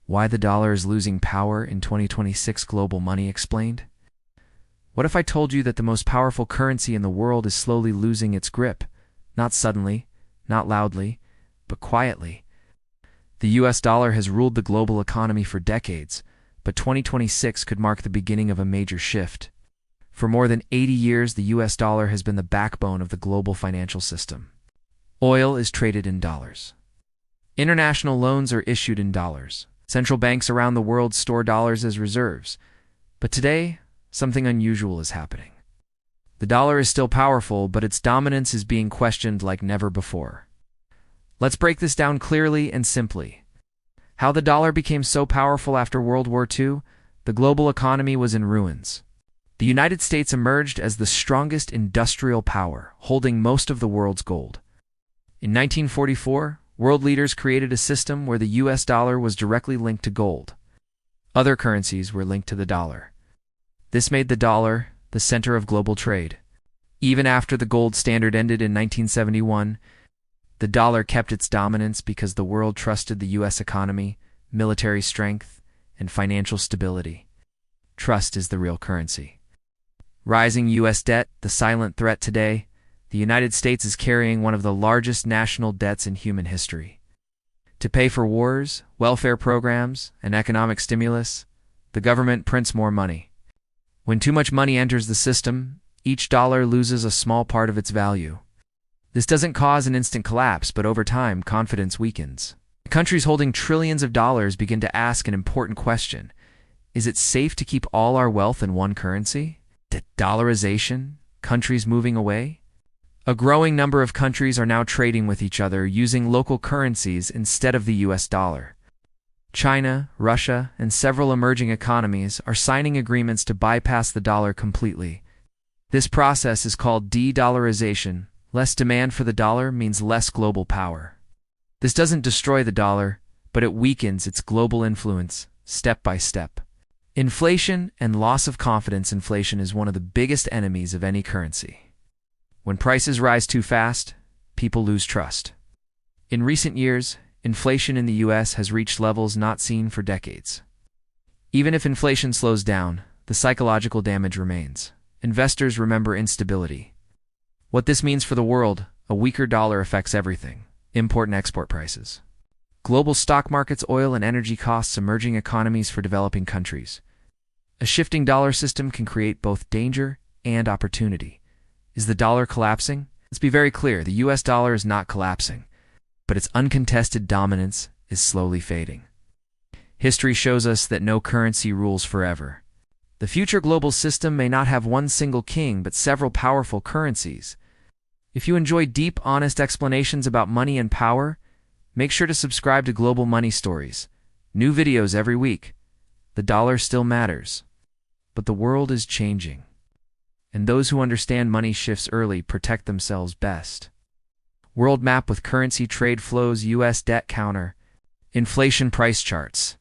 Why the dollar is losing power in 2026 Global Money Explained? What if I told you that the most powerful currency in the world is slowly losing its grip? Not suddenly, not loudly, but quietly. The US dollar has ruled the global economy for decades, but 2026 could mark the beginning of a major shift. For more than 80 years, the US dollar has been the backbone of the global financial system. Oil is traded in dollars. International loans are issued in dollars. Central banks around the world store dollars as reserves. But today, something unusual is happening. The dollar is still powerful, but its dominance is being questioned like never before. Let's break this down clearly and simply. How the dollar became so powerful after World War II? The global economy was in ruins. The United States emerged as the strongest industrial power, holding most of the world's gold. In 1944, world leaders created a system where the US dollar was directly linked to gold. Other currencies were linked to the dollar. This made the dollar the center of global trade. Even after the gold standard ended in 1971, the dollar kept its dominance because the world trusted the US economy, military strength, and financial stability. Trust is the real currency. Rising US debt, the silent threat today. The United States is carrying one of the largest national debts in human history. To pay for wars, welfare programs, and economic stimulus, the government prints more money. When too much money enters the system, each dollar loses a small part of its value. This doesn't cause an instant collapse, but over time, confidence weakens. Countries holding trillions of dollars begin to ask an important question. Is it safe to keep all our wealth in one currency? De-dollarization? Countries moving away? A growing number of countries are now trading with each other using local currencies instead of the US dollar. China, Russia, and several emerging economies are signing agreements to bypass the dollar completely. This process is called de-dollarization. Less demand for the dollar means less global power. This doesn't destroy the dollar, but it weakens its global influence, step by step. Inflation and loss of confidence. Inflation is one of the biggest enemies of any currency. When prices rise too fast, people lose trust. In recent years, inflation in the US has reached levels not seen for decades. Even if inflation slows down, the psychological damage remains. Investors remember instability. What this means for the world: a weaker dollar affects everything. Import and export prices. Global stock markets, oil and energy costs, emerging economies for developing countries. A shifting dollar system can create both danger and opportunity. Is the dollar collapsing? Let's be very clear, the US dollar is not collapsing, but its uncontested dominance is slowly fading. History shows us that no currency rules forever. The future global system may not have one single king, but several powerful currencies. If you enjoy deep, honest explanations about money and power, make sure to subscribe to Global Money Stories. New videos every week. The dollar still matters, but the world is changing. And those who understand money shifts early protect themselves best. World map with currency trade flows, US debt counter, inflation price charts.